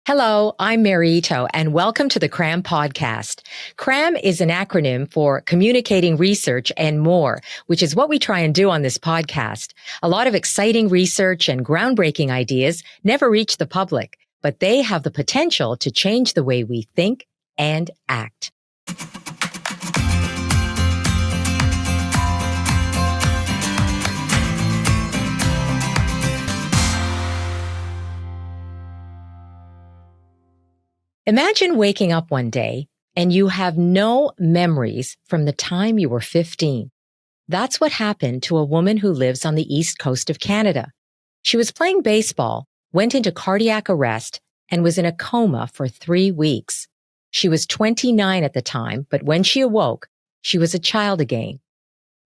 Hello, I'm Marito, and welcome to the CRAM podcast. CRAM is an acronym for Communicating Research and More, which is what we try and do on this podcast. A lot of exciting research and groundbreaking ideas never reach the public, but they have the potential to change the way we think and act. Imagine waking up one day and you have no memories from the time you were 15. That's what happened to a woman who lives on the east coast of Canada. She was playing baseball, went into cardiac arrest, and was in a coma for 3 weeks. She was 29 at the time, but when she awoke, she was a child again.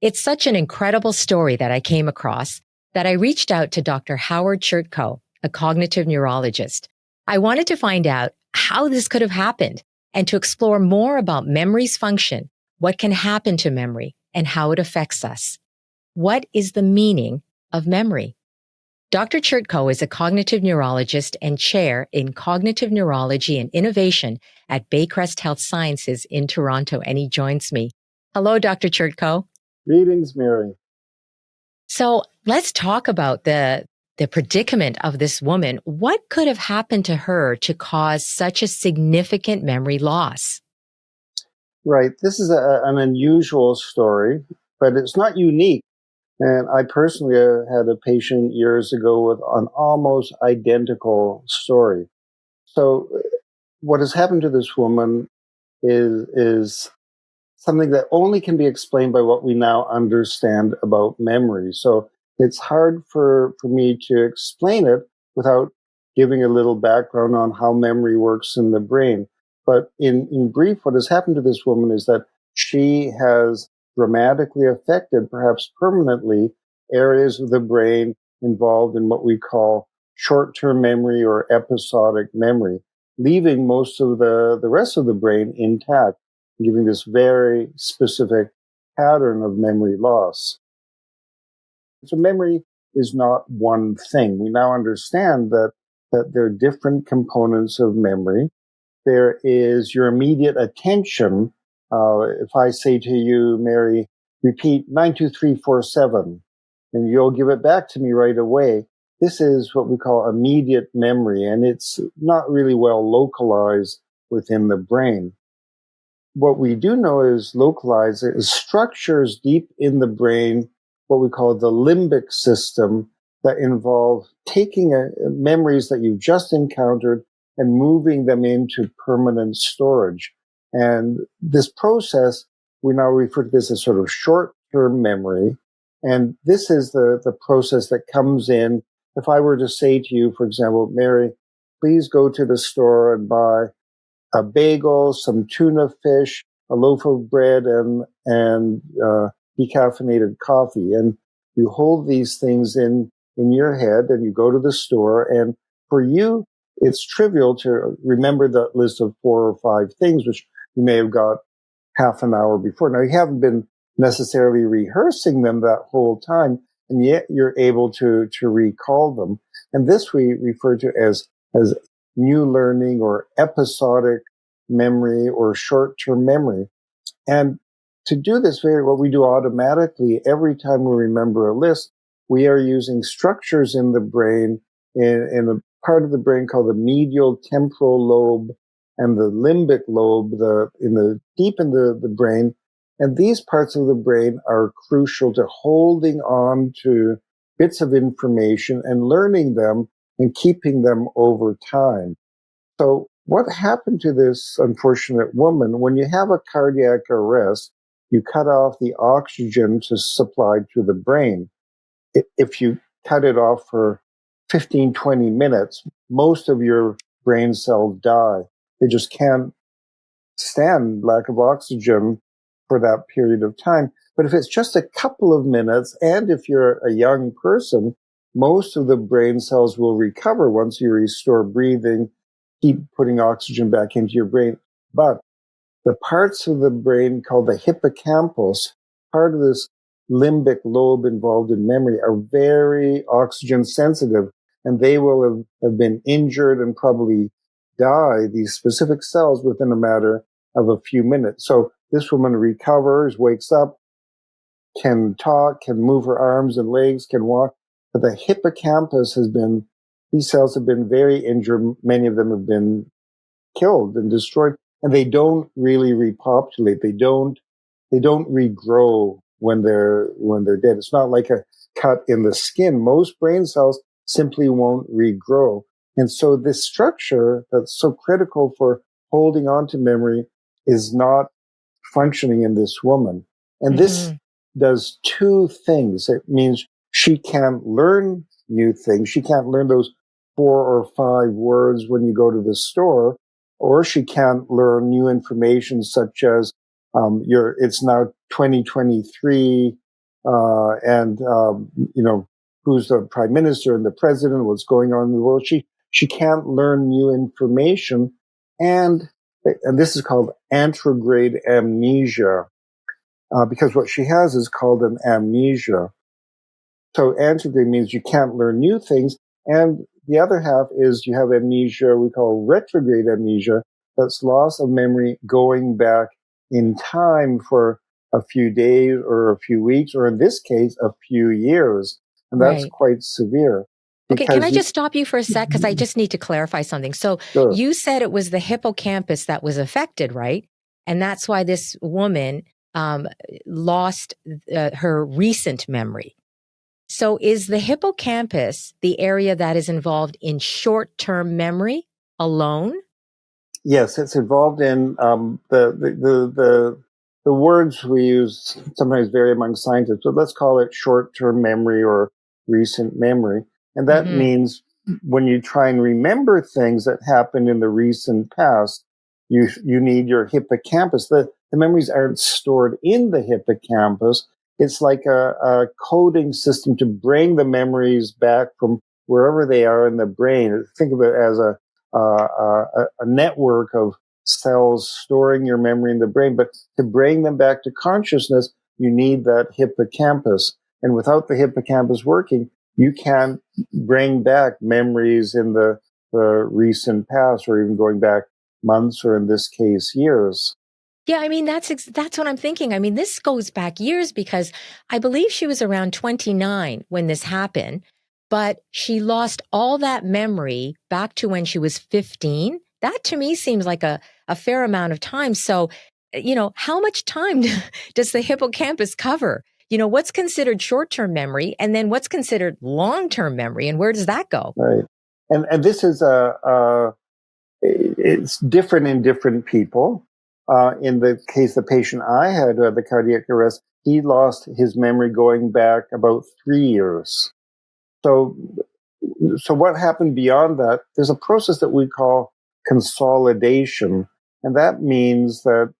It's such an incredible story that I came across that I reached out to Dr. Howard Chertkow, a cognitive neurologist. I wanted to find out how this could have happened and to explore more about memory's function, what can happen to memory, and how it affects us. What is the meaning of memory? Dr. Chertkow is a cognitive neurologist and chair in Cognitive Neurology and Innovation at Baycrest Health Sciences in Toronto, and he joins me. Hello, Dr. Chertkow. Greetings, Mary. So let's talk about the predicament of this woman. What could have happened to her to cause such a significant memory loss? Right. This is an unusual story, but it's not unique. And I personally had a patient years ago with an almost identical story. So what has happened to this woman is something that only can be explained by what we now understand about memory. So it's hard for me to explain it without giving a little background on how memory works in the brain. But in brief, what has happened to this woman is that she has dramatically affected, perhaps permanently, areas of the brain involved in what we call short-term memory or episodic memory, leaving most of the rest of the brain intact, giving this very specific pattern of memory loss. So memory is not one thing. We now understand that there are different components of memory. There is your immediate attention. If I say to you, Mary, repeat 92347, and you'll give it back to me right away. This is what we call immediate memory, and it's not really well localized within the brain. What we do know is localized is structures deep in the brain, what we call the limbic system, that involve taking memories that you've just encountered and moving them into permanent storage. And this process, we now refer to this as sort of short-term memory. And this is the process that comes in. If I were to say to you, for example, Mary, please go to the store and buy a bagel, some tuna fish, a loaf of bread, and decaffeinated coffee. And you hold these things in your head, and you go to the store. And for you, it's trivial to remember that list of 4 or 5 things, which you may have got half an hour before. Now, you haven't been necessarily rehearsing them that whole time, and yet you're able to recall them. And this we refer to as new learning or episodic memory or short-term memory. And to do this, what we do automatically every time we remember a list, we are using structures in the brain, in a part of the brain called the medial temporal lobe and the limbic lobe, deep in the brain. And these parts of the brain are crucial to holding on to bits of information and learning them and keeping them over time. So what happened to this unfortunate woman? When you have a cardiac arrest, you cut off the oxygen to supply to the brain. If you cut it off for 15, 20 minutes, most of your brain cells die. They just can't stand lack of oxygen for that period of time. But if it's just a couple of minutes, and if you're a young person, most of the brain cells will recover once you restore breathing, keep putting oxygen back into your brain. But the parts of the brain called the hippocampus, part of this limbic lobe involved in memory, are very oxygen sensitive, and they will have been injured and probably die, these specific cells, within a matter of a few minutes. So this woman recovers, wakes up, can talk, can move her arms and legs, can walk. But the hippocampus these cells have been very injured. Many of them have been killed and destroyed, and they don't really repopulate. They don't regrow when they're dead. It's not like a cut in the skin. Most brain cells simply won't regrow. And so this structure that's so critical for holding on to memory is not functioning in this woman. And this does two things. It means she can't learn new things. She can't learn those 4 or 5 words when you go to the store, or she can't learn new information such as it's now 2023, and who's the prime minister and the president, what's going on in the world. She can't learn new information, and this is called anterograde amnesia, because what she has is called an amnesia. So anterograde means you can't learn new things, and the other half is you have amnesia we call retrograde amnesia. That's loss of memory going back in time for a few days or a few weeks, or in this case, a few years. And that's Right. quite severe. Okay, can I just stop you for a sec? Because I just need to clarify something. So Sure. you said it was the hippocampus that was affected, right? And that's why this woman lost her recent memory. So is the hippocampus the area that is involved in short-term memory alone? Yes, it's involved in the words we use sometimes vary among scientists, but let's call it short-term memory or recent memory. And that means when you try and remember things that happened in the recent past, you need your hippocampus. The memories aren't stored in the hippocampus. It's like a coding system to bring the memories back from wherever they are in the brain. Think of it as a network of cells storing your memory in the brain. But to bring them back to consciousness, you need that hippocampus. And without the hippocampus working, you can't bring back memories in the recent past, or even going back months, or in this case, years. Yeah, I mean, that's what I'm thinking. I mean, this goes back years, because I believe she was around 29 when this happened, but she lost all that memory back to when she was 15. That to me seems like a fair amount of time. So, how much time does the hippocampus cover? What's considered short-term memory, and then what's considered long-term memory, and where does that go? Right. And this is it's different in different people. In the case of the patient I had who had the cardiac arrest, he lost his memory going back about 3 years. So what happened beyond that? There's a process that we call consolidation, and that means that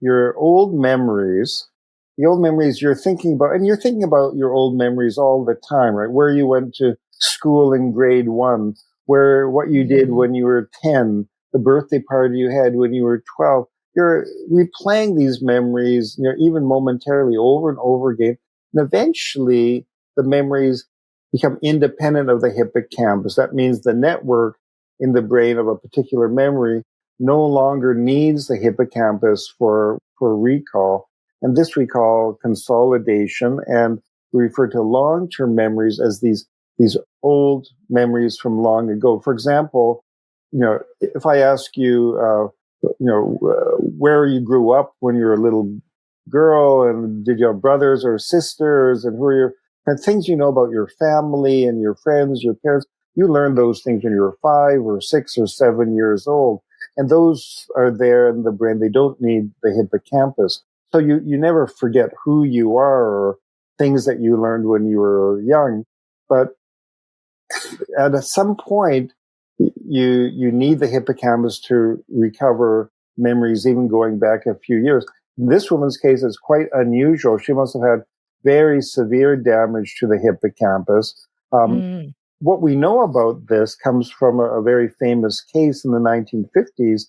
your old memories, the old memories you're thinking about, and you're thinking about your old memories all the time, right? Where you went to school in grade 1, what you did when you were 10, the birthday party you had when you were 12. You're replaying these memories, even momentarily, over and over again, and eventually the memories become independent of the hippocampus. That means the network in the brain of a particular memory no longer needs the hippocampus for recall. And this we call consolidation. And we refer to long-term memories as these old memories from long ago. For example, if I ask you, where you grew up when you were a little girl, and did you have brothers or sisters, and who are your, and things about your family and your friends, your parents, you learned those things when you were 5 or 6 or 7 years old. And those are there in the brain. They don't need the hippocampus. So you never forget who you are or things that you learned when you were young. But at some point, you need the hippocampus to recover memories, even going back a few years. In this woman's case, it's quite unusual. She must have had very severe damage to the hippocampus. What we know about this comes from a very famous case in the 1950s,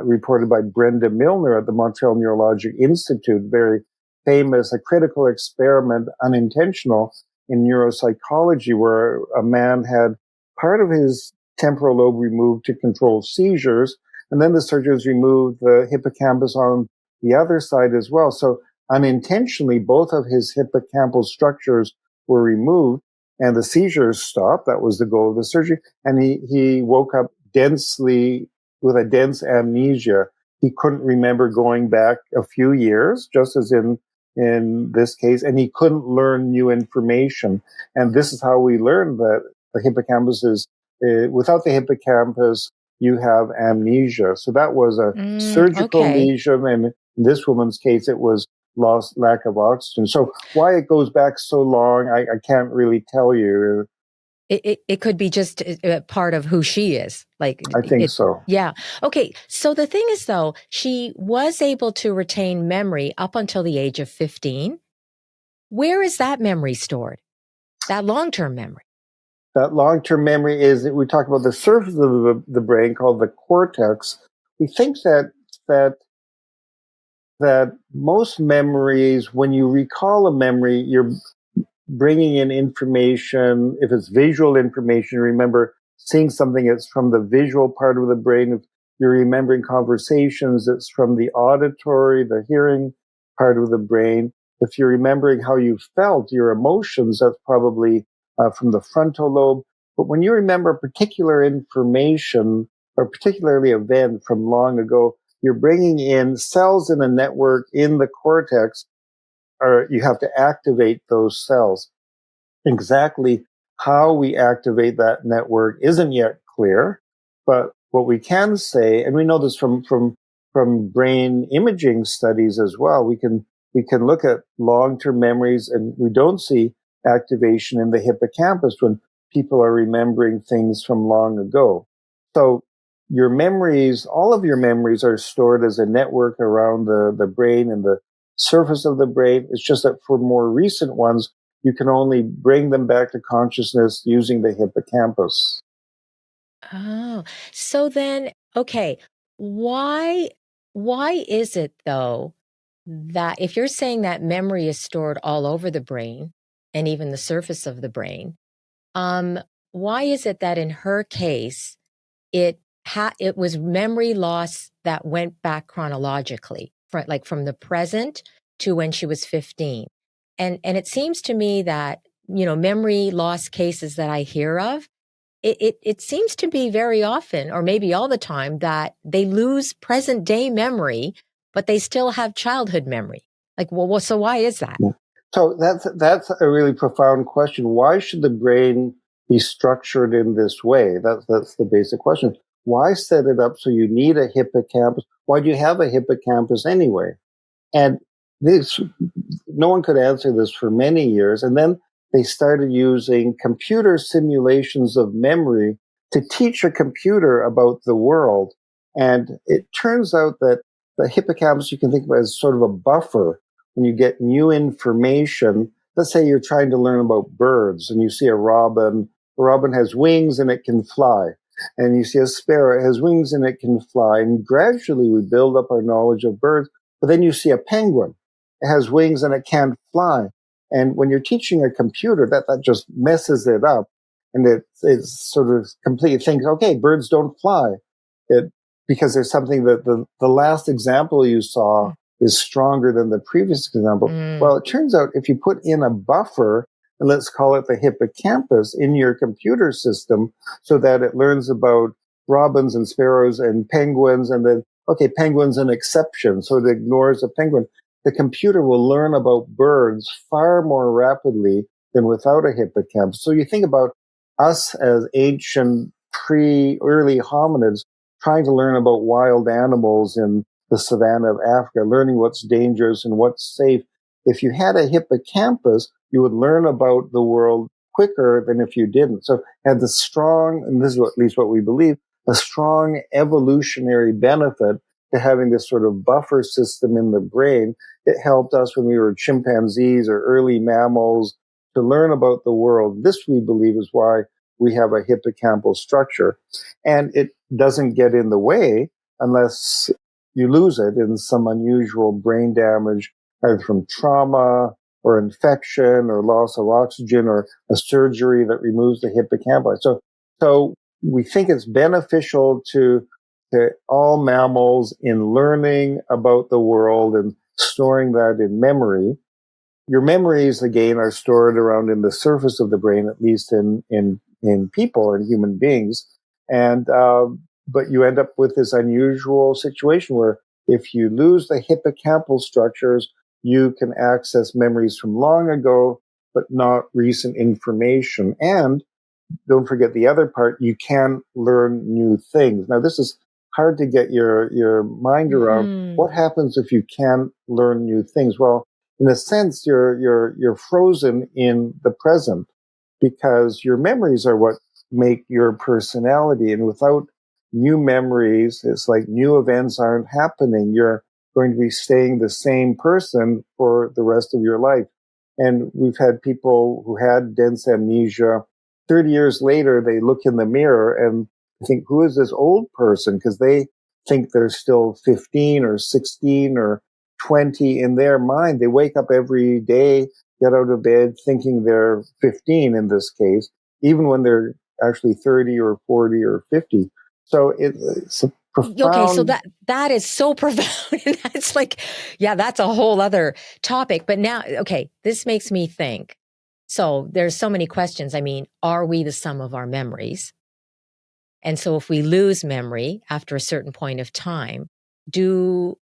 reported by Brenda Milner at the Montreal Neurologic Institute, very famous, a critical experiment, unintentional, in neuropsychology, where a man had part of his temporal lobe removed to control seizures. And then the surgeons removed the hippocampus on the other side as well. So unintentionally, both of his hippocampal structures were removed and the seizures stopped. That was the goal of the surgery. And he woke up with a dense amnesia. He couldn't remember going back a few years, just as in this case, and he couldn't learn new information. And this is how we learned that the hippocampus is, without the hippocampus, you have amnesia. So that was a surgical Okay. lesion, and in this woman's case, it was lack of oxygen. So why it goes back so long, I can't really tell you. It could be just part of who she is. Like I think so. Yeah. Okay. So the thing is, though, she was able to retain memory up until the age of 15. Where is that memory stored? That long-term memory? That long-term memory is, we talk about the surface of the brain called the cortex. We think that most memories, when you recall a memory, you're bringing in information. If it's visual information, remember seeing something, it's from the visual part of the brain. If you're remembering conversations, it's from the auditory, the hearing part of the brain. If you're remembering how you felt, your emotions, that's probably from the frontal lobe. But when you remember particular information or particularly event from long ago, you're bringing in cells in a network in the cortex, or you have to activate those cells. Exactly how we activate that network isn't yet clear, but what we can say, and we know this from brain imaging studies as well, we can look at long-term memories, and we don't see activation in the hippocampus when people are remembering things from long ago. So your memories, all of your memories, are stored as a network around the brain and the surface of the brain. It's just that for more recent ones, you can only bring them back to consciousness using the hippocampus. Oh, so then, okay, why why is it though that if you're saying that memory is stored all over the brain and even the surface of the brain, um, why is it that in her case it was memory loss that went back chronologically, from the present to when she was 15? And it seems to me that, memory loss cases that I hear of, it seems to be very often, or maybe all the time, that they lose present day memory, but they still have childhood memory. Like, well, so why is that? Yeah. So that's a really profound question. Why should the brain be structured in this way? That's the basic question. Why set it up so you need a hippocampus? Why do you have a hippocampus anyway? And this, no one could answer this for many years. And then they started using computer simulations of memory to teach a computer about the world. And it turns out that the hippocampus, you can think of it as sort of a buffer when you get new information. Let's say you're trying to learn about birds and you see a robin. A robin has wings and it can fly. And you see a sparrow, it has wings and it can fly. And gradually we build up our knowledge of birds. But then you see a penguin. It has wings and it can't fly. And when you're teaching a computer, that just messes it up. And it sort of completely thinks, okay, birds don't fly. It, because there's something that the last example you saw is stronger than the previous example. Mm. Well, it turns out if you put in a buffer, and let's call it the hippocampus, in your computer system so that it learns about robins and sparrows and penguins, and then, okay, penguin's an exception, so it ignores a penguin. The computer will learn about birds far more rapidly than without a hippocampus. So you think about us as ancient early hominids trying to learn about wild animals in the savannah of Africa, learning what's dangerous and what's safe. If you had a hippocampus, you would learn about the world quicker than if you didn't. So had the strong, and this is at least what we believe, a strong evolutionary benefit to having this sort of buffer system in the brain. It helped us when we were chimpanzees or early mammals to learn about the world. This, we believe, is why we have a hippocampal structure. And it doesn't get in the way unless you lose it in some unusual brain damage, either from trauma or infection or loss of oxygen or a surgery that removes the hippocampus. So we think it's beneficial to all mammals in learning about the world and storing that in memory. Your memories, again, are stored around in the surface of the brain, at least in people and human beings. And, but you end up with this unusual situation where if you lose the hippocampal structures, you can access memories from long ago, but not recent information. And don't forget the other part, you can learn new things. Now, this is hard to get your mind around. Mm-hmm. What happens if you can learn new things? Well, in a sense, you're frozen in the present because your memories are what make your personality. And without new memories, it's like new events aren't happening. You're going to be staying the same person for the rest of your life. And we've had people who had dense amnesia. 30 years later, they look in the mirror and think, who is this old person? Because they think they're still 15 or 16 or 20 in their mind. They wake up every day, get out of bed thinking they're 15 in this case, even when they're actually 30 or 40 or 50. So it's a Okay, so profound. that is so profound. And that's like, yeah, that's a whole other topic. But now, okay, this makes me think. So there's so many questions. I mean, are we the sum of our memories? And so if we lose memory after a certain point of time,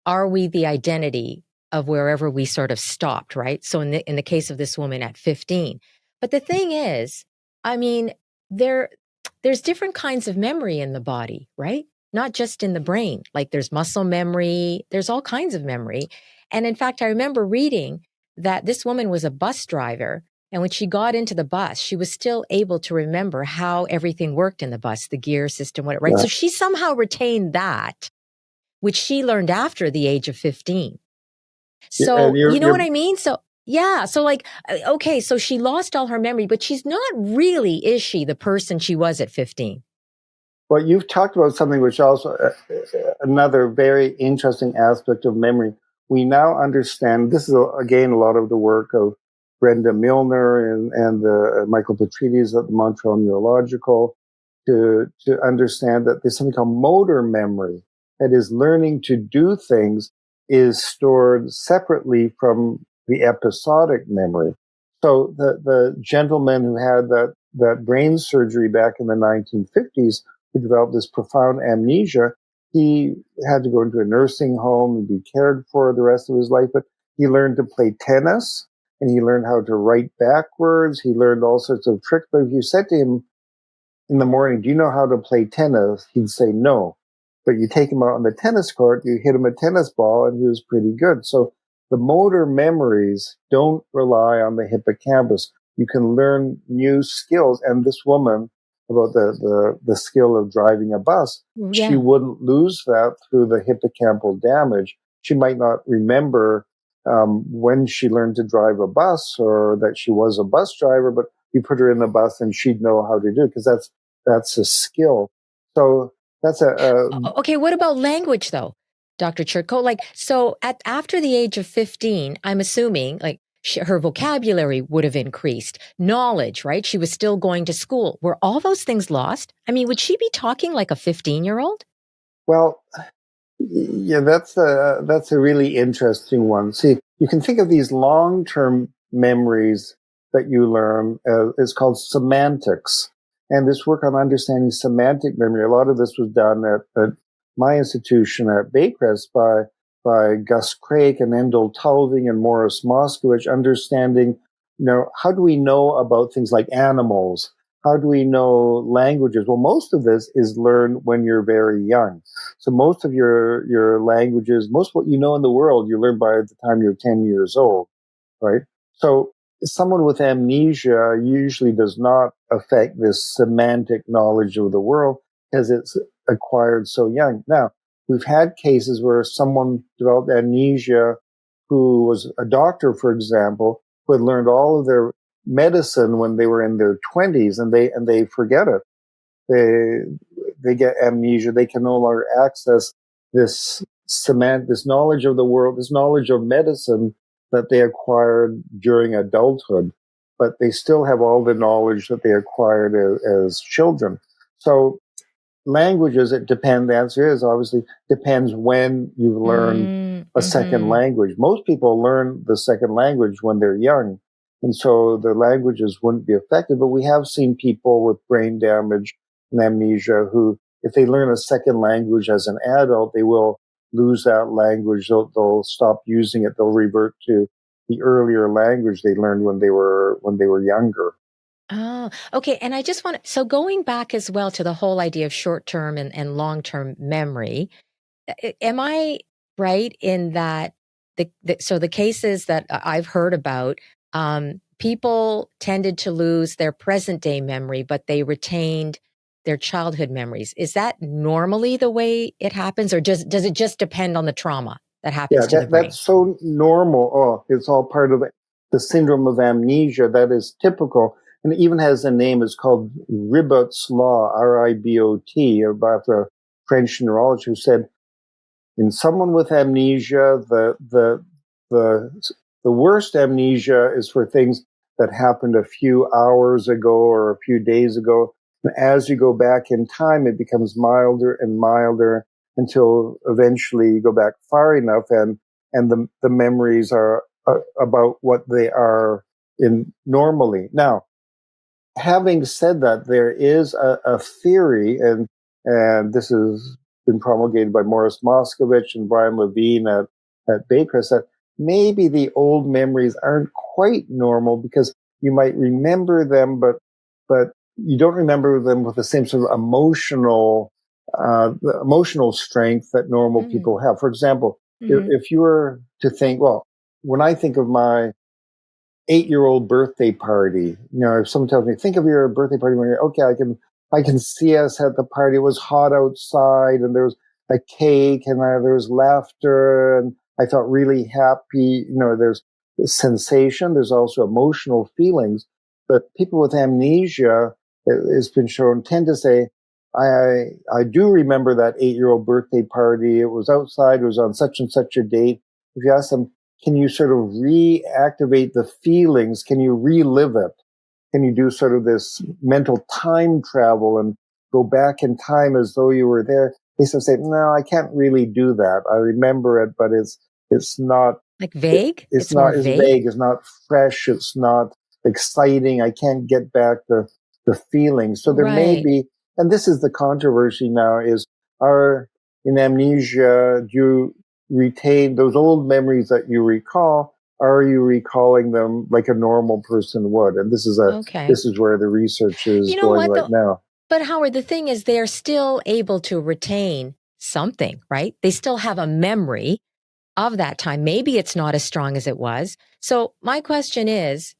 are we the identity of wherever we sort of stopped, right? So in the case of this woman at 15. But the thing is, I mean, there's different kinds of memory in the body, right? Not just in the brain. Like there's muscle memory, there's all kinds of memory. And in fact, I remember reading that this woman was a bus driver, and when she got into the bus, she was still able to remember how everything worked in the bus, the gear system, what, right? Yeah. So she somehow retained that, which she learned after the age of 15. And So, you know what I mean? So, yeah. So, like, okay, so she lost all her memory, but she's not really, is she, the person she was at 15? Well, you've talked about something which also another very interesting aspect of memory. We now understand this is again a lot of the work of Brenda Milner and Michael Petrides at the Montreal Neurological to understand that there's something called motor memory, that is learning to do things is stored separately from the episodic memory. So the gentleman who had that brain surgery back in the 1950s, who developed this profound amnesia, he had to go into a nursing home and be cared for the rest of his life. But he learned to play tennis and he learned how to write backwards. He learned all sorts of tricks. But if you said to him in the morning, do you know how to play tennis? He'd say no. But you take him out on the tennis court, you hit him a tennis ball, and he was pretty good. So the motor memories don't rely on the hippocampus. You can learn new skills. And this woman, about the skill of driving a bus, she Yeah. wouldn't lose that through the hippocampal damage. She might not remember when she learned to drive a bus or that she was a bus driver, but you put her in the bus and she'd know how to do it because that's a skill. So that's Okay, what about language though, Dr. Chertkow? Like, so after the age of 15, I'm assuming like her vocabulary would have increased, knowledge, right? She was still going to school. Were all those things lost? I mean, would she be talking like a 15-year-old? well, yeah, that's a really interesting one. See, you can think of these long-term memories that you learn. It's called semantics, and this work on understanding semantic memory. A lot of this was done at my institution at Baycrest by Gus Craik and Endel Tulving and Morris Moskowitz. Understanding, how do we know about things like animals? How do we know languages? Well, most of this is learned when you're very young. So most of your languages, most of what you know in the world, you learn by the time you're 10 years old, right? So someone with amnesia usually does not affect this semantic knowledge of the world because it's acquired so young. Now, we've had cases where someone developed amnesia who was a doctor, for example, who had learned all of their medicine when they were in their 20s and they forget it. They get amnesia. They can no longer access this knowledge of the world, this knowledge of medicine that they acquired during adulthood, but they still have all the knowledge that they acquired as children. So languages, it depends. The answer is obviously depends when you've learned a second Mm-hmm. language. Most people learn the second language when they're young, and so their languages wouldn't be affected. But we have seen people with brain damage and amnesia who, if they learn a second language as an adult, they will lose that language. They'll stop using it. They'll revert to the earlier language they learned when they were younger. Oh, okay. And I just want to, so going back as well to the whole idea of short-term and long-term memory, am I right in that so the cases that I've heard about, people tended to lose their present day memory, but they retained their childhood memories. Is that normally the way it happens, or does it just depend on the trauma that Yeah, happens to the brain? that's so normal. Oh, it's all part of the syndrome of amnesia that is typical. And it even has a name. It's called Ribot's Law, Ribot, about the French neurologist who said in someone with amnesia, the the worst amnesia is for things that happened a few hours ago or a few days ago. And as you go back in time, it becomes milder and milder until eventually you go back far enough, and the memories are about what they are in normally. Now, having said that, there is a theory, and this has been promulgated by Morris Moscovich and Brian Levine at Baycrest, that maybe the old memories aren't quite normal because you might remember them, but you don't remember them with the same sort of emotional strength that normal Mm-hmm. people have. For example, Mm-hmm. if you were to think, well, when I think of my 8-year-old birthday party. You know, if someone tells me, think of your birthday party when you're okay, I can see us at the party. It was hot outside and there was a cake and there was laughter and I felt really happy. You know, there's sensation. There's also emotional feelings. But people with amnesia, it's been shown, tend to say, I do remember that 8-year-old birthday party. It was outside. It was on such and such a date. If you ask them, can you sort of reactivate the feelings? Can you relive it? Can you do sort of this mental time travel and go back in time as though you were there? They sort of say, no, I can't really do that. I remember it, but it's not Like vague? it's It's more not, it's vague? vague, it's not fresh, it's not exciting. I can't get back the feeling. So there may Right. be, and this is the controversy now, is are in amnesia, do you retain those old memories that you recall? Are you recalling them like a normal person would? And Okay. this is where the research is You know going what right though? now. But Howard, the thing is, they're still able to retain something, right? They still have a memory of that time. Maybe it's not as strong as it was. So my question is,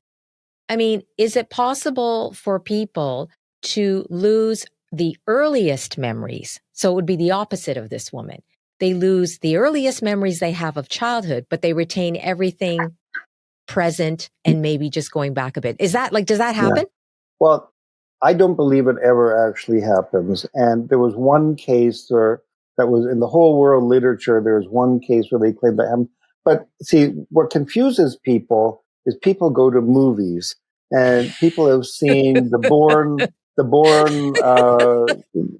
I mean, is it possible for people to lose the earliest memories? So it would be the opposite of this woman. They lose the earliest memories they have of childhood, but they retain everything present and maybe just going back a bit. Is that like, does that Yeah. happen? Well, I don't believe it ever actually happens. And there was one case where that was in the whole world literature. There was one case where they claimed that happened. But see, what confuses people is people go to movies and people have seen the Bourne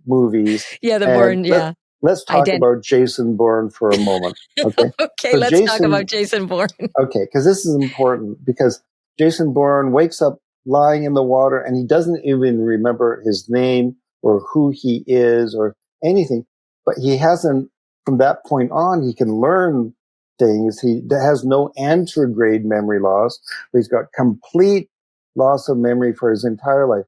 movies. Yeah, the And Bourne, yeah. let's talk Ident- about Jason Bourne for a moment. Okay. okay, So let's talk about Jason, Jason Bourne. okay, because this is important because Jason Bourne wakes up lying in the water and he doesn't even remember his name or who he is or anything. But he hasn't, from that point on, he can learn things. He has no anterograde memory loss, but he's got complete loss of memory for his entire life.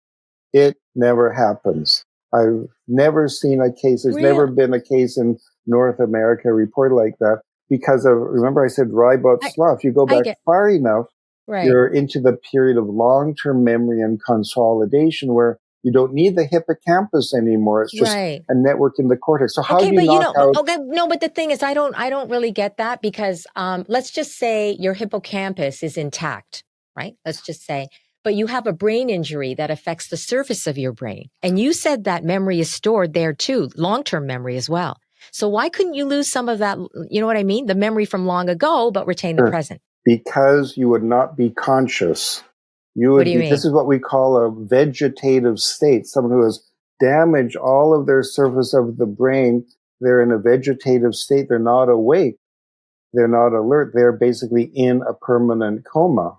It never happens. I've never seen a case, there's never Real. been a case in North America reported like that because of, remember I said I, Ribot's law. If you go I back get far enough, right. you're into the period of long-term memory and consolidation where you don't need the hippocampus anymore. It's just Right. a network in the cortex. So how Okay, do you but you knock know, out? okay, no, but the thing is, I don't really get that because, let's just say your hippocampus is intact, right? Let's just say, but you have a brain injury that affects the surface of your brain. And you said that memory is stored there too, long-term memory as well. So why couldn't you lose some of that, you know what I mean? The memory from long ago, but retain the present. Because you would not be conscious. You What would do you be, this mean? is what we call a vegetative state, someone who is damage all of their surface of the brain. They're in a vegetative state. They're not awake. They're not alert. They're basically in a permanent coma.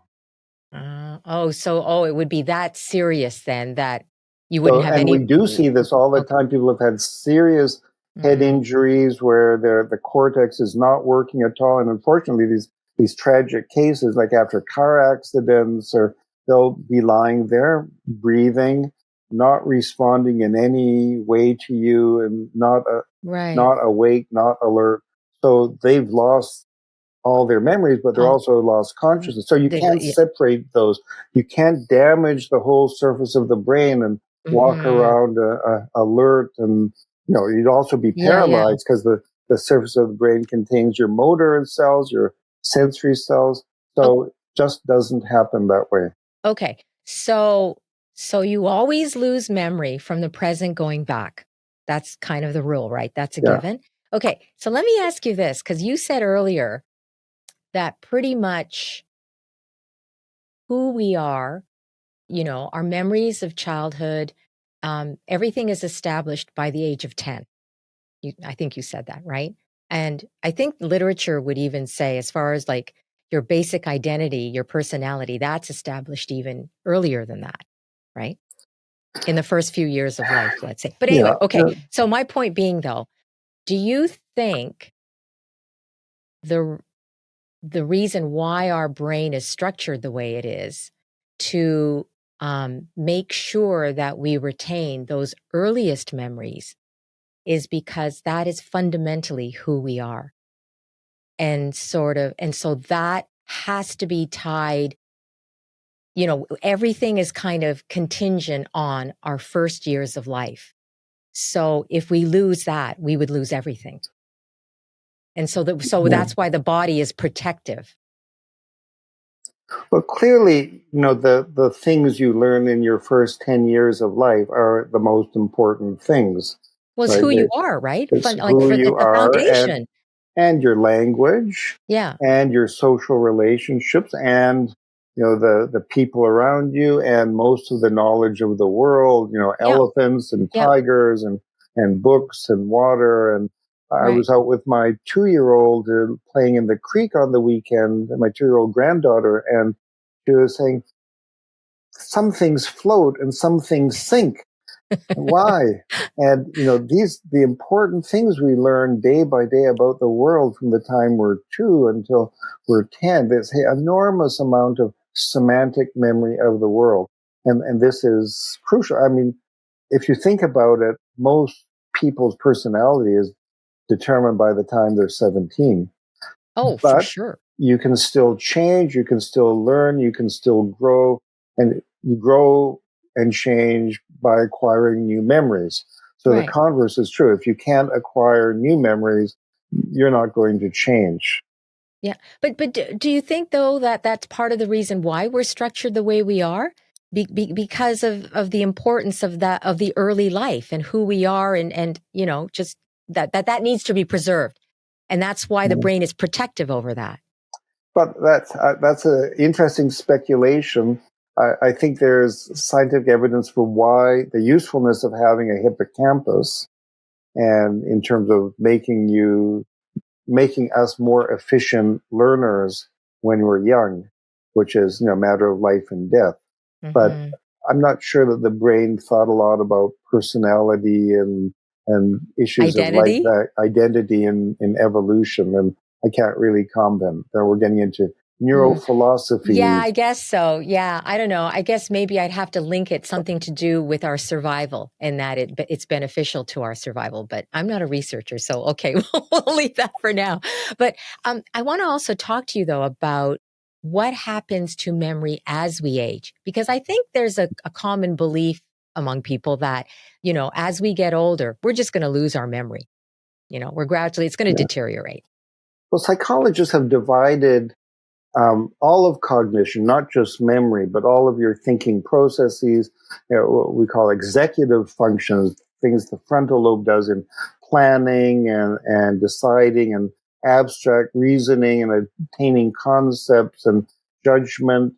It would be that serious then that you wouldn't So, have and any. we do see this all the Okay. time. People have had serious head Mm, injuries where the cortex is not working at all. And unfortunately, these tragic cases, like after car accidents, or they'll be lying there, breathing, not responding in any way to you, and right. not awake, not alert. So they've lost all their memories, but they're Oh, also lost consciousness. So you can't yeah. separate those. You can't damage the whole surface of the brain and walk Hmm. around alert, and you'd also be Yeah, yeah. paralyzed because the surface of the brain contains your motor cells, your sensory cells. Oh, So it just doesn't happen that way. okay. So you always lose memory from the present going back. That's kind of the rule, right? That's a Yeah. given. Okay. So let me ask you this, because you said earlier that pretty much who we are, our memories of childhood, everything is established by the age of 10. I think you said that, right? And I think literature would even say, as far as like your basic identity, your personality, that's established even earlier than that, right? In the first few years of life, let's say. But Yeah. anyway, okay. So my point being, though, do you think the the reason why our brain is structured the way it is to make sure that we retain those earliest memories is because that is fundamentally who we are? And so that has to be tied, everything is kind of contingent on our first years of life. So if we lose that, we would lose everything. And so Yeah. that's why the body is protective. But clearly, the things you learn in your first 10 years of life are the most important things, Well, it's right? who you are, right? It's Like who you it's a are, foundation. and your language, Yeah. and your social relationships, and the people around you, and most of the knowledge of the world, Yeah. elephants and Yeah. tigers, and books and water. And I Right. was out with my 2-year-old playing in the creek on the weekend, my 2-year-old granddaughter, and she was saying some things float and some things sink. Why? And the important things we learn day by day about the world from the time we're 2 until we're 10. There's an enormous amount of semantic memory of the world, and this is crucial. I mean, if you think about it, most people's personality is determined by the time they're 17. Oh, for But sure. you can still change, you can still learn, you can still grow, and you grow and change by acquiring new memories. So the Right. converse is true. If you can't acquire new memories, you're not going to change. Yeah. But do you think though that that's part of the reason why we're structured the way we are? Because of the importance of the early life and who we are, and just that needs to be preserved. And that's why the brain is protective over that. But that's an interesting speculation. I think there's scientific evidence for why the usefulness of having a hippocampus, and in terms of making us more efficient learners when we're young, which is a matter of life and death. But Hmm. I'm not sure that the brain thought a lot about personality and issues of like Identity. that identity in evolution. And I can't really comment. Then we're getting into Yeah, neurophilosophy. I guess so. Yeah, I don't know. I guess maybe I'd have to link it something to do with our survival and that it's beneficial to our survival. But I'm not a researcher, so okay, we'll leave that for now. But I want to also talk to you though about what happens to memory as we age, because I think there's a common belief among people that as we get older, we're just going to lose our memory. It's going to Yeah. deteriorate. Well, psychologists have divided all of cognition, not just memory, but all of your thinking processes, what we call executive functions, things the frontal lobe does in planning and deciding and abstract reasoning and attaining concepts and judgment.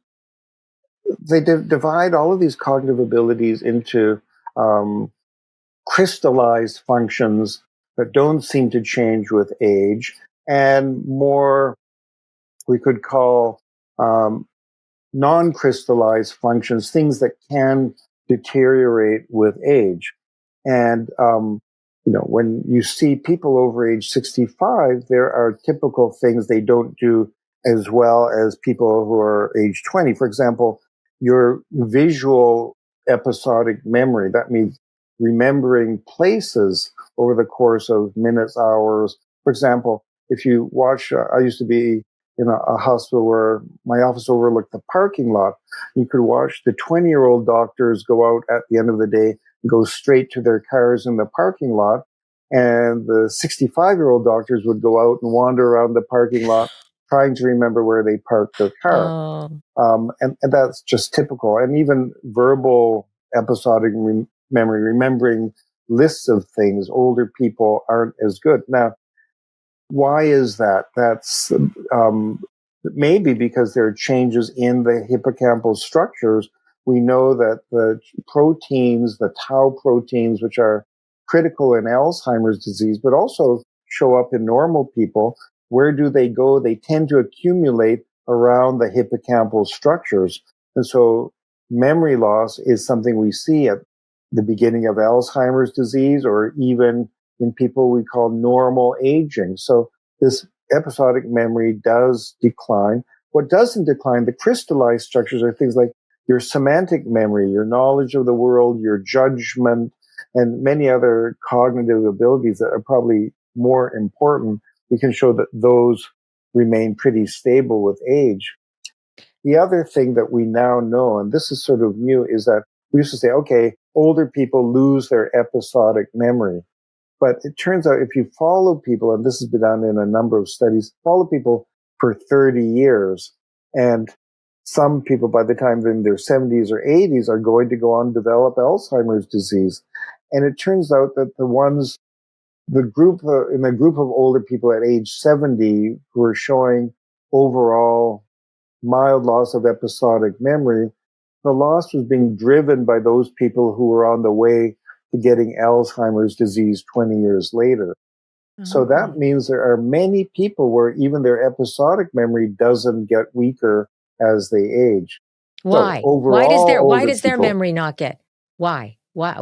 They divide all of these cognitive abilities into um, crystallized functions that don't seem to change with age, and more we could call non-crystallized functions, things that can deteriorate with age. And, when you see people over age 65, there are typical things they don't do as well as people who are age 20. For example, your visual episodic memory, that means remembering places over the course of minutes, hours. For example, if you watch, I used to be in a hospital where my office overlooked the parking lot. You could watch the 20-year-old doctors go out at the end of the day, go straight to their cars in the parking lot. And the 65-year-old doctors would go out and wander around the parking lot trying to remember where they parked their car. Oh, And that's just typical. And even verbal episodic memory, remembering lists of things, older people aren't as good. Now, why is that? That's maybe because there are changes in the hippocampal structures. We know that the proteins, the tau proteins, which are critical in Alzheimer's disease, but also show up in normal people, where do they go? They tend to accumulate around the hippocampal structures. And so memory loss is something we see at the beginning of Alzheimer's disease, or even in people we call normal aging. So this episodic memory does decline. What doesn't decline, the crystallized structures, are things like your semantic memory, your knowledge of the world, your judgment, and many other cognitive abilities that are probably more important. We can show that those remain pretty stable with age. The other thing that we now know, and this is sort of new, is that we used to say, okay, older people lose their episodic memory. But it turns out if you follow people, and this has been done in a number of studies, follow people for 30 years, and some people by the time they're in their 70s or 80s are going to go on to develop Alzheimer's disease. And it turns out that in the group of older people at age 70 who are showing overall mild loss of episodic memory, the loss was being driven by those people who were on the way to getting Alzheimer's disease 20 years later. So that means there are many people where even their episodic memory doesn't get weaker as they age. So why? overall, Why older does their people, memory not get? Why? Why?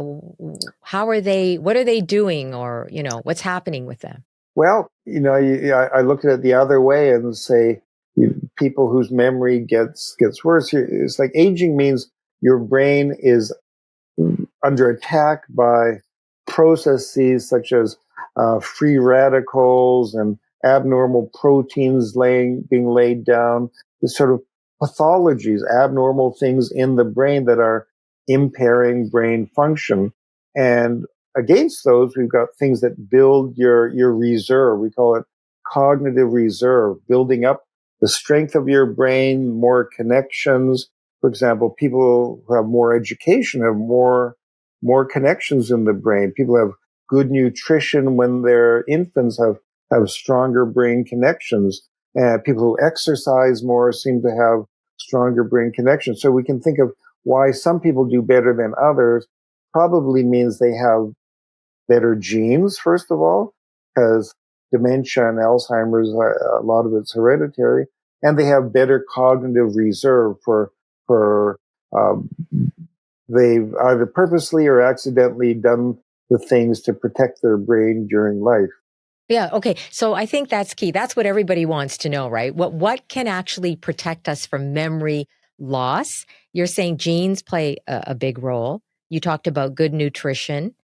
How are they? What are they doing? Or what's happening with them? well, I look at it the other way and say people whose memory gets worse. It's like aging means your brain is under attack by processes such as free radicals and abnormal proteins being laid down, this sort of pathologies, abnormal things in the brain that are impairing brain function. And against those, we've got things that build your reserve. We call it cognitive reserve, building up the strength of your brain, more connections. For example, people who have more education have more connections in the brain. People have good nutrition when they're infants have stronger brain connections. And people who exercise more seem to have stronger brain connections. So we can think of why some people do better than others. Probably means they have better genes, first of all, because dementia and Alzheimer's, a lot of it's hereditary, and they have better cognitive reserve for um, they've either purposely or accidentally done the things to protect their brain during life. Yeah. Okay. So I think that's key. That's what everybody wants to know, right? What can actually protect us from memory loss? You're saying genes play a big role. You talked about good nutrition,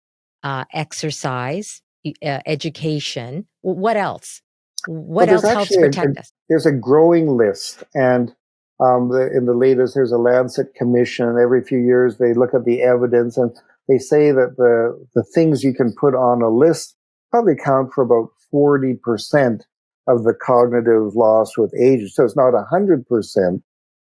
exercise, education. What else? Well, What else helps protect us? there's a growing list, and in the latest, there's a Lancet commission. Every few years, they look at the evidence, and they say that the things you can put on a list probably account for about 40% of the cognitive loss with age. So it's not 100%,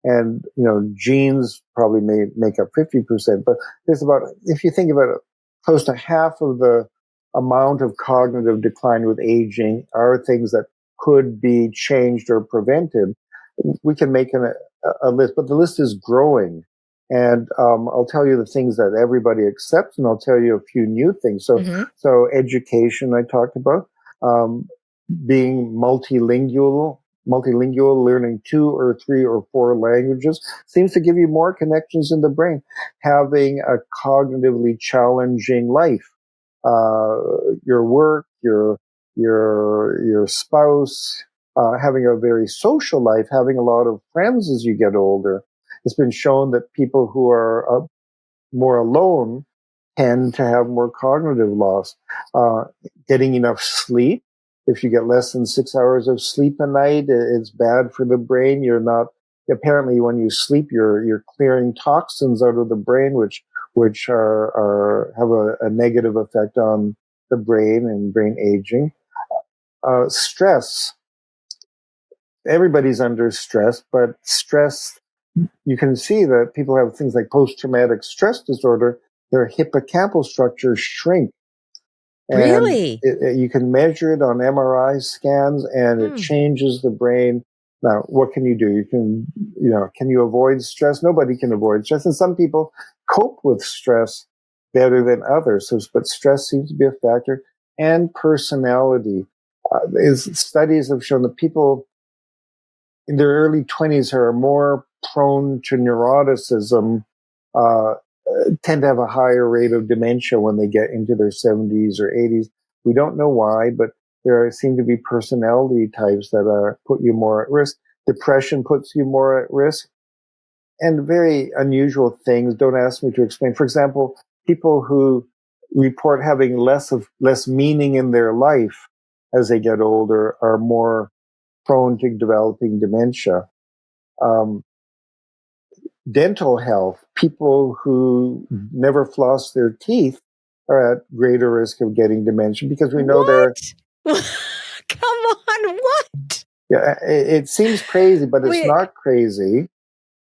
and genes probably may make up 50%. But there's about, if you think about it, close to half of the amount of cognitive decline with aging are things that could be changed or prevented. We can make a list, but the list is growing. And I'll tell you the things that everybody accepts, and I'll tell you a few new things. Mm-hmm. So education, I talked about, being multilingual, learning 2 or 3 or 4 languages seems to give you more connections in the brain. Having a cognitively challenging life, your work, your spouse, having a very social life, having a lot of friends as you get older. It's been shown that people who are more alone tend to have more cognitive loss. Getting enough sleep. If you get less than 6 hours of sleep a night, it's bad for the brain. You're not, apparently when you sleep, you're clearing toxins out of the brain, which have a negative effect on the brain and brain aging. Stress. Everybody's under stress, but stress, you can see that people have things like post-traumatic stress disorder. Their hippocampal structures shrink, and Really? you can measure it on MRI scans, and it changes the brain. Now, what can you do? Can you avoid stress? Nobody can avoid stress, and some people cope with stress better than others. But stress seems to be a factor, and personality. Studies have shown that people in their early 20s who are more prone to neuroticism uh, tend to have a higher rate of dementia when they get into their 70s or 80s. We don't know why, but there seem to be personality types that put you more at risk. Depression puts you more at risk. And very unusual things, don't ask me to explain. For example, people who report having less meaning in their life as they get older are more prone to developing dementia. Dental health, people who never floss their teeth are at greater risk of getting dementia because we know What? Come on, what? it seems crazy, but it's Wait. not crazy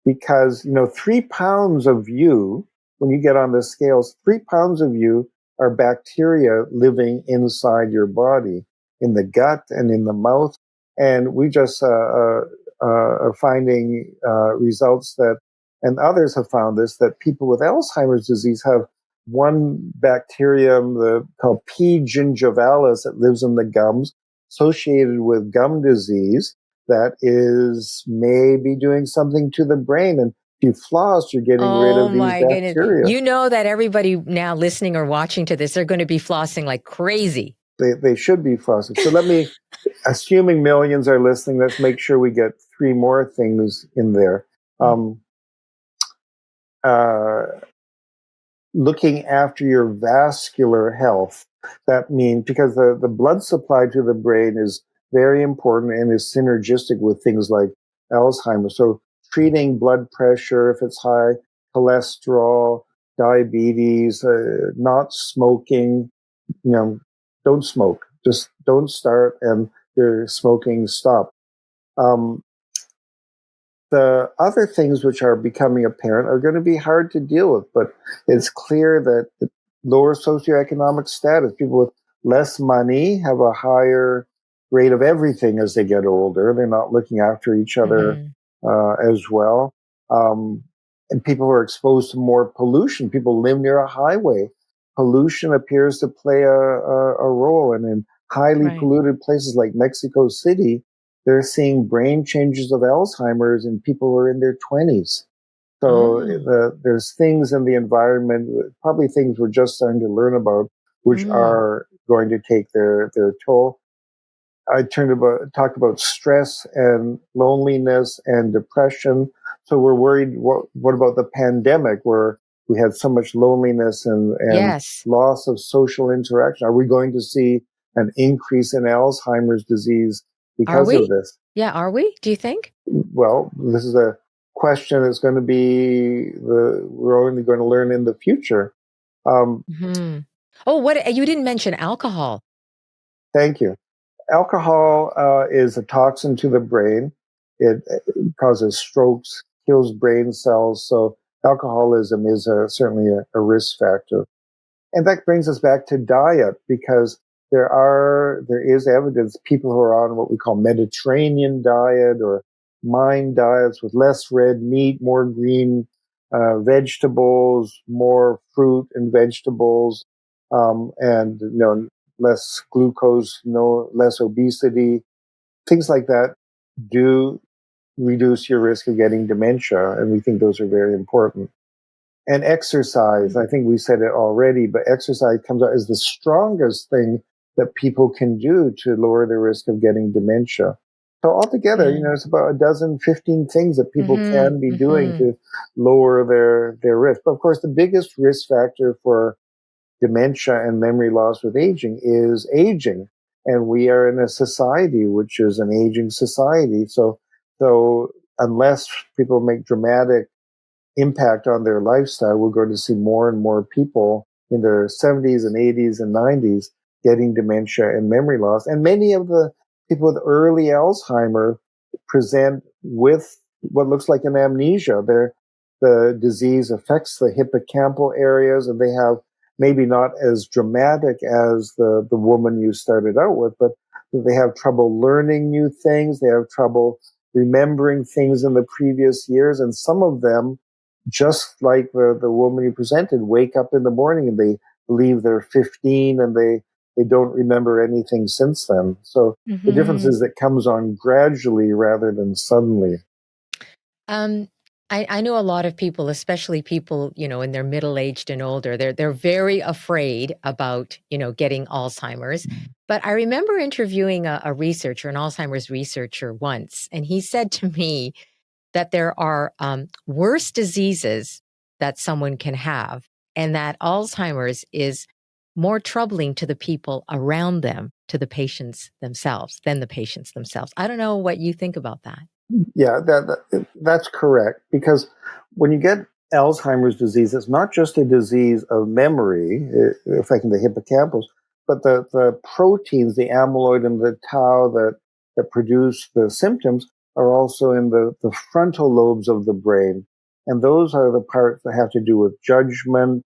because, 3 pounds of you, when you get on the scales, 3 pounds of you are bacteria living inside your body, in the gut and in the mouth. And we just are finding results that, and others have found this, that people with Alzheimer's disease have one bacterium called P. gingivalis that lives in the gums, associated with gum disease, that is maybe doing something to the brain. And if you floss, you're getting rid Oh of these my goodness. bacteria. You know that everybody now listening or watching to this, they're going to be flossing like crazy. They should be flossing. So let me, assuming millions are listening, let's make sure we get 3 more things in there. Looking after your vascular health. That means because the blood supply to the brain is very important and is synergistic with things like Alzheimer's. So treating blood pressure if it's high, cholesterol, diabetes, not smoking, don't smoke. Just don't start, and your smoking stop. The other things which are becoming apparent are going to be hard to deal with, but it's clear that the lower socioeconomic status, people with less money, have a higher rate of everything as they get older. They're not looking after each other as well. And people who are exposed to more pollution, people live near a highway. Pollution appears to play a role. And in highly polluted places like Mexico City, they're seeing brain changes of Alzheimer's in people who are in their 20s. So there's things in the environment, probably things we're just starting to learn about, which are going to take their toll. I talked about stress and loneliness and depression. So we're worried, what about the pandemic where we had so much loneliness and loss of social interaction? Are we going to see an increase in Alzheimer's disease because of this? Yeah, are we? Do you think? Well, this is a question that's going to be we're only going to learn in the future. Oh, what you didn't mention alcohol. Thank you. Alcohol is a toxin to the brain. It causes strokes, kills brain cells. So alcoholism is certainly a risk factor. And that brings us back to diet, because there is evidence people who are on what we call Mediterranean diet or mind diets with less red meat, more green vegetables, more fruit and vegetables, and less glucose, less obesity, things like that do reduce your risk of getting dementia, and we think those are very important. And exercise, I think we said it already, but exercise comes out as the strongest thing that people can do to lower the risk of getting dementia. So altogether, it's about 15 things that people can be doing to lower their risk. But of course, the biggest risk factor for dementia and memory loss with aging is aging. And we are in a society which is an aging society. So unless people make dramatic impact on their lifestyle, we're going to see more and more people in their 70s and 80s and 90s getting dementia and memory loss. And many of the people with early Alzheimer present with what looks like an amnesia. The disease affects the hippocampal areas, and they have maybe not as dramatic as the woman you started out with, but they have trouble learning new things. They have trouble remembering things in the previous years. And some of them, just like the woman you presented, wake up in the morning and they believe they're 15 and they don't remember anything since then. So the difference is it comes on gradually rather than suddenly. I know a lot of people, especially people, in their middle-aged and older, they're very afraid about, getting Alzheimer's. But I remember interviewing a researcher, an Alzheimer's researcher once, and he said to me that there are worse diseases that someone can have, and that Alzheimer's is more troubling to the people around them, to the patients themselves, than the patients themselves. I don't know what you think about that. Yeah, that's correct. Because when you get Alzheimer's disease, it's not just a disease of memory affecting the hippocampus, but the proteins, the amyloid and the tau that produce the symptoms are also in the frontal lobes of the brain. And those are the parts that have to do with judgment,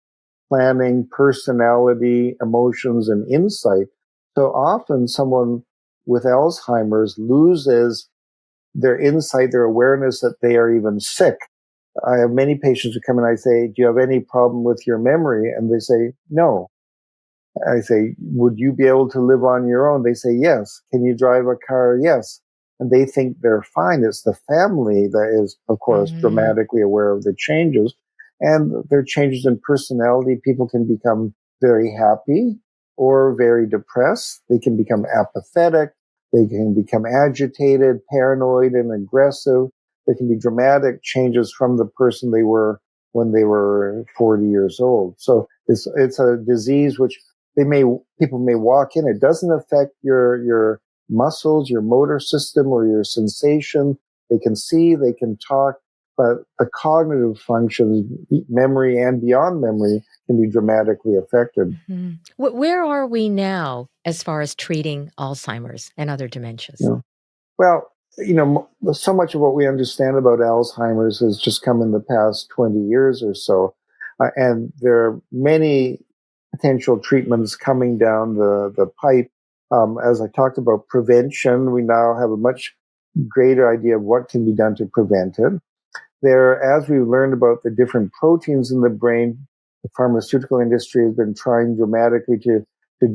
planning, personality, emotions, and insight. So often someone with Alzheimer's loses their insight, their awareness that they are even sick. I have many patients who come and I say, do you have any problem with your memory? And they say, no. I say, would you be able to live on your own? They say, yes. Can you drive a car? Yes. And they think they're fine. It's the family that is, of course, dramatically aware of the changes. And their changes in personality, people can become very happy or very depressed. They can become apathetic. They can become agitated, paranoid, and aggressive. There can be dramatic changes from the person they were when they were 40 years old. So it's a disease which people may walk in. It doesn't affect your muscles, your motor system, or your sensation. They can see, they can talk, but the cognitive functions, memory and beyond memory, can be dramatically affected. Where are we now as far as treating Alzheimer's and other dementias? Yeah. Well, so much of what we understand about Alzheimer's has just come in the past 20 years or so. And there are many potential treatments coming down the pipe. As I talked about prevention, we now have a much greater idea of what can be done to prevent it. As we've learned about the different proteins in the brain, the pharmaceutical industry has been trying dramatically to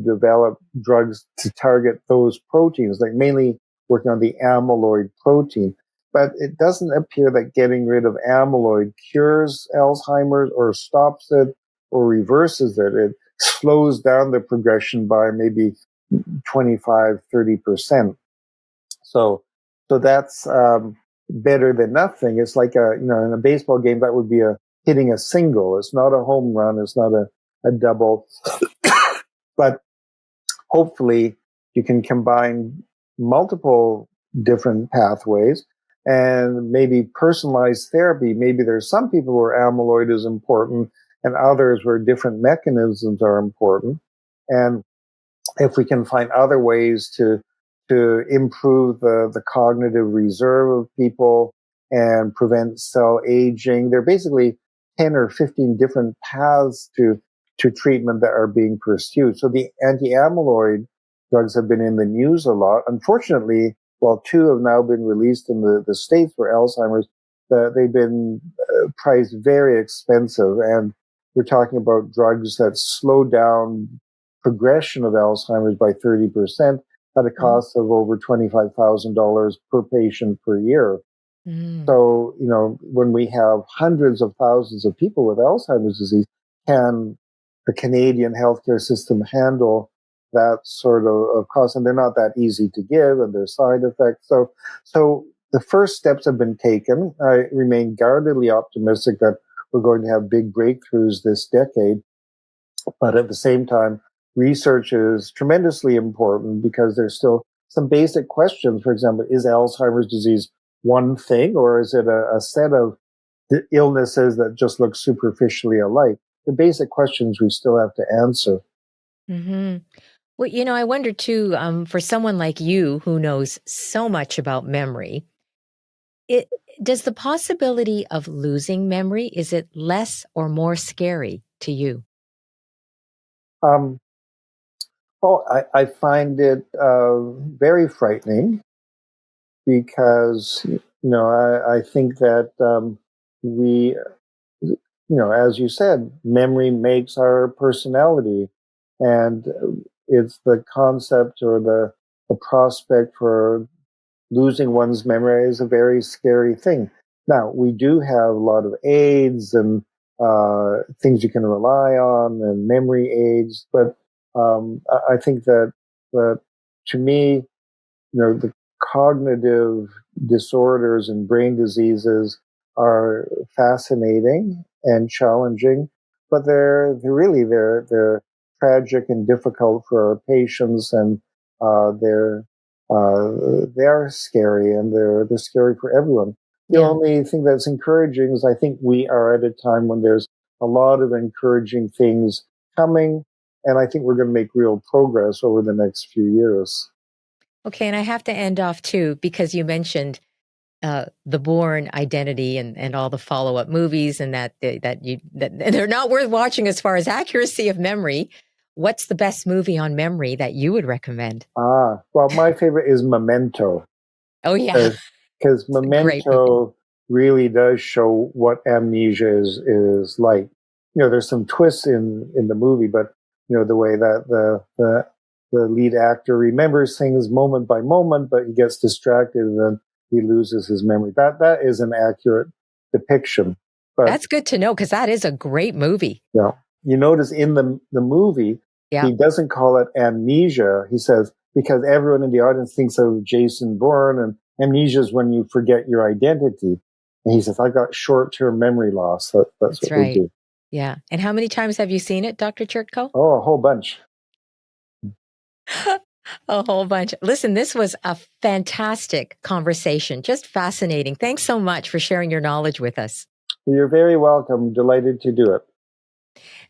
develop drugs to target those proteins, like mainly working on the amyloid protein. But it doesn't appear that getting rid of amyloid cures Alzheimer's or stops it or reverses it. It slows down the progression by maybe 25, 30%. So that's better than nothing. It's like in a baseball game, that would be hitting a single. It's not a home run. It's not a double. But hopefully you can combine multiple different pathways and maybe personalized therapy. Maybe there's some people where amyloid is important and others where different mechanisms are important. And if we can find other ways to improve the cognitive reserve of people and prevent cell aging, there are basically 10 or 15 different paths to treatment that are being pursued. So the anti-amyloid drugs have been in the news a lot. Unfortunately, while two have now been released in the States for Alzheimer's, they've been priced very expensive, and we're talking about drugs that slow down progression of Alzheimer's by 30% at a cost of over $25,000 per patient per year. So, when we have hundreds of thousands of people with Alzheimer's disease, can the Canadian healthcare system handle that sort of cost? And they're not that easy to give, and there's side effects. So the first steps have been taken. I remain guardedly optimistic that we're going to have big breakthroughs this decade. But at the same time, research is tremendously important because there's still some basic questions. For example, is Alzheimer's disease one thing, or is it a set of illnesses that just look superficially alike? The basic questions we still have to answer. Well, I wonder too, for someone like you who knows so much about memory, does the possibility of losing memory, is it less or more scary to you? I find it very frightening because, I think that we, as you said, memory makes our personality. And it's the concept or the prospect for losing one's memory is a very scary thing. Now, we do have a lot of aids and things you can rely on and memory aids, but I think that to me, the cognitive disorders and brain diseases are fascinating and challenging, but they're tragic and difficult for our patients, and they are scary, and they're scary for everyone. The only thing that's encouraging is I think we are at a time when there's a lot of encouraging things coming, and I think we're going to make real progress over the next few years. Okay, and I have to end off too, because you mentioned the Bourne Identity and all the follow-up movies, and that they're not worth watching as far as accuracy of memory. What's the best movie on memory that you would recommend? Well, my favorite is Memento. Oh yeah, Because it's a great movie. Memento really does show what amnesia is like. There's some twists in the movie, but the way that the lead actor remembers things moment by moment, but he gets distracted and then he loses his memory. That is an accurate depiction. But that's good to know, because that is a great movie. You notice in the movie, he doesn't call it amnesia. He says, because everyone in the audience thinks of Jason Bourne, and amnesia is when you forget your identity. And he says, I got short-term memory loss. That's what right. we do. Yeah. And how many times have you seen it, Dr. Chertkow? Oh, a whole bunch. A whole bunch. Listen, this was a fantastic conversation. Just fascinating. Thanks so much for sharing your knowledge with us. You're very welcome. Delighted to do it.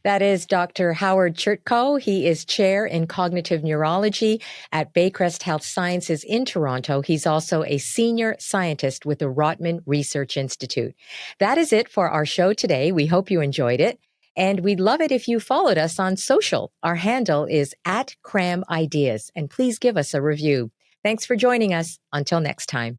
That is Dr. Howard Chertkow. He is chair in cognitive neurology at Baycrest Health Sciences in Toronto. He's also a senior scientist with the Rotman Research Institute. That is it for our show today. We hope you enjoyed it. And we'd love it if you followed us on social. Our handle is @CramIdeas. And please give us a review. Thanks for joining us. Until next time.